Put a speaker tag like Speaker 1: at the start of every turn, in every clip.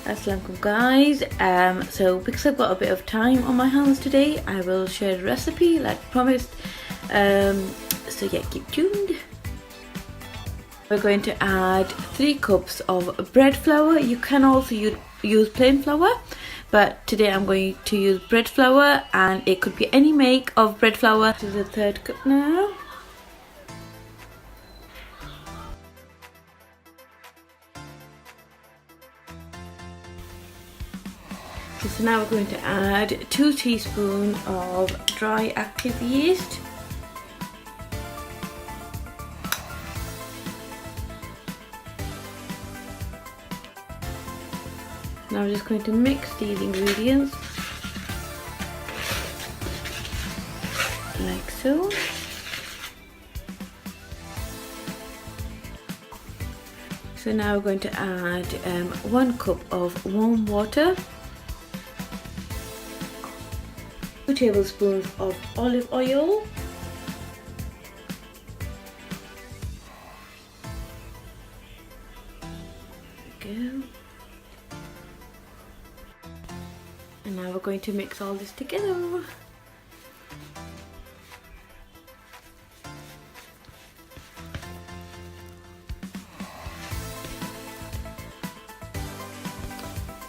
Speaker 1: Assalamualaikum guys. So because I've got a bit of time on my hands today, I will share a recipe like promised. So yeah, keep tuned. We're going to add 3 cups of bread flour. You can also use plain flour, but today I'm going to use bread flour, and it could be any make of bread flour. This is the 3rd cup now. So now we're going to add 2 teaspoons of dry active yeast. Now we're just going to mix these ingredients like so. So now we're going to add 1 cup of warm water, 2 tablespoons of olive oil, there we go. And now we're going to mix all this together.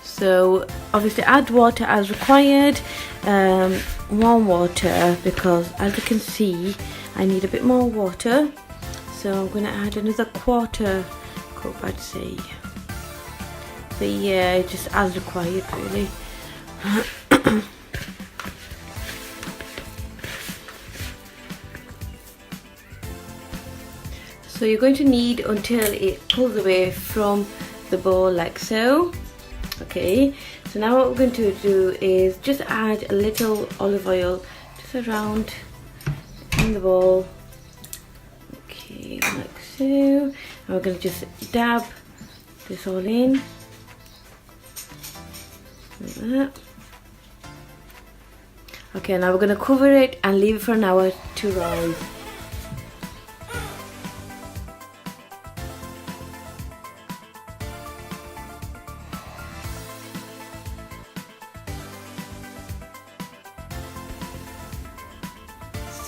Speaker 1: So obviously add water as required, warm water, because as you can see I need a bit more water, so I'm going to add another 1/4 cup, I'd say. But yeah, just as required really. So you're going to knead until it pulls away from the bowl like so. Okay, so now what we're going to do is just add a little olive oil just around in the bowl. Okay, like so. And we're going to just dab this all in like that. Okay, now we're going to cover it and leave it for an hour to rise.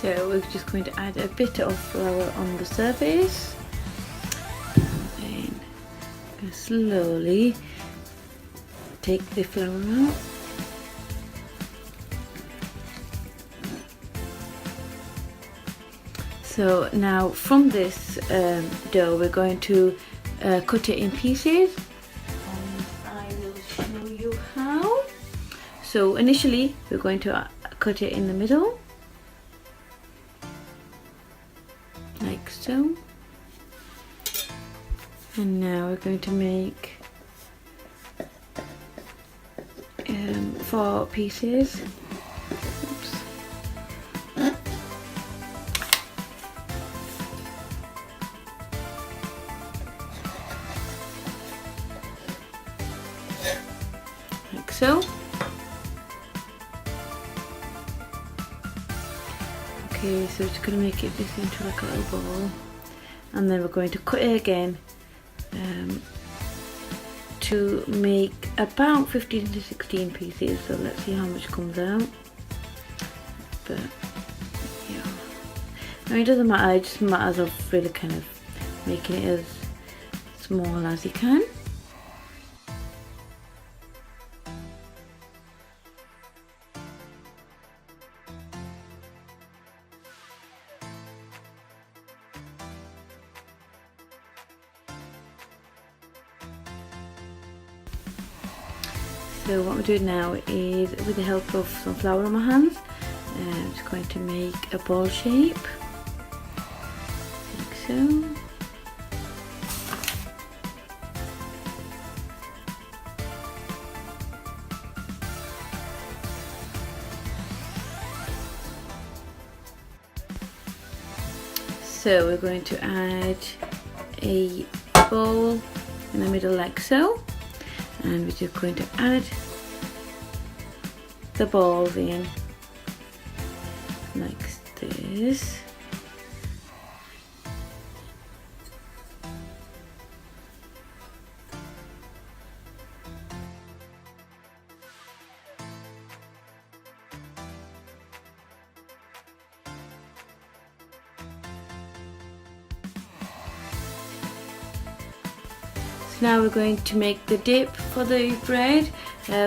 Speaker 1: So we're just going to add a bit of flour on the surface, and then slowly take the flour out. So now from this dough we're going to cut it in pieces, and I will show you how. So initially we're going to cut it in the middle like so, and now we're going to make 4 pieces. Oops. Like so. Okay, so we're just going to make it this into like a little ball, and then we're going to cut it again to make about 15 to 16 pieces. So let's see how much comes out. But yeah, I mean, it doesn't matter, it just matters of really kind of making it as small as you can. So what we're doing now is, with the help of some flour on my hands, I'm just going to make a ball shape, like so. So we're going to add a bowl in the middle like so. And we're just going to add the balls in like this. So now we're going to make the dip for the bread.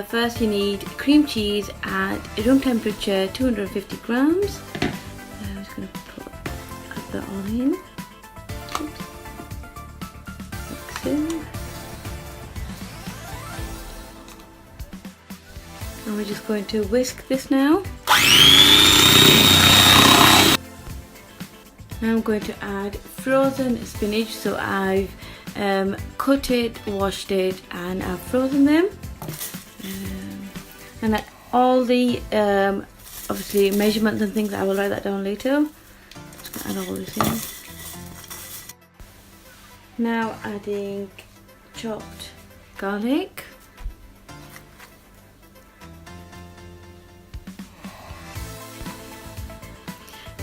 Speaker 1: First you need cream cheese at room temperature, 250 grams. I'm just going to put that all in. Oops. Like so. And we're just going to whisk this now. Now I'm going to add frozen spinach. So I've cut it, washed it, and I've frozen them. And all the obviously measurements and things, I will write that down later. Just gonna add all this in. Now adding chopped garlic.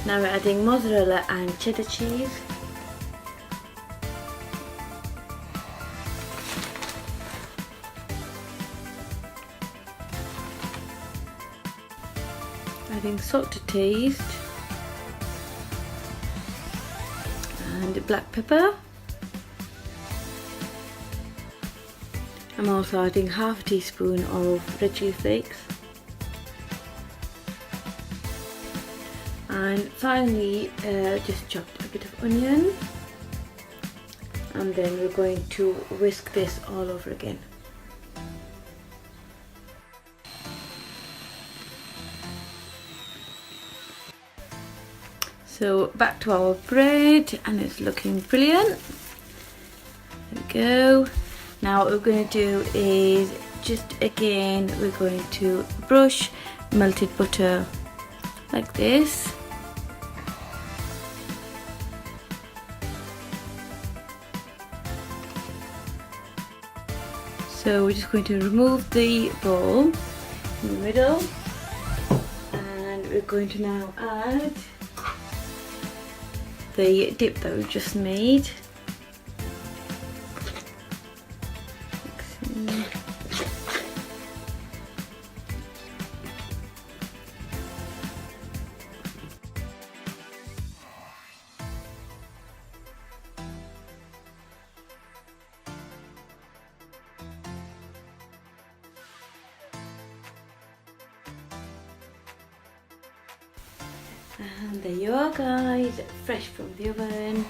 Speaker 1: Now we're adding mozzarella and cheddar cheese. Adding salt to taste and black pepper. I'm also adding half a teaspoon of red chilli flakes. And finally just chopped a bit of onion, and then we're going to whisk this all over again. So back to our bread, and it's looking brilliant. There we go. Now what we're going to do is just again we're going to brush melted butter like this. So we're just going to remove the bowl in the middle, and we're going to now add the dip that we've just made. And there you are guys, fresh from the oven.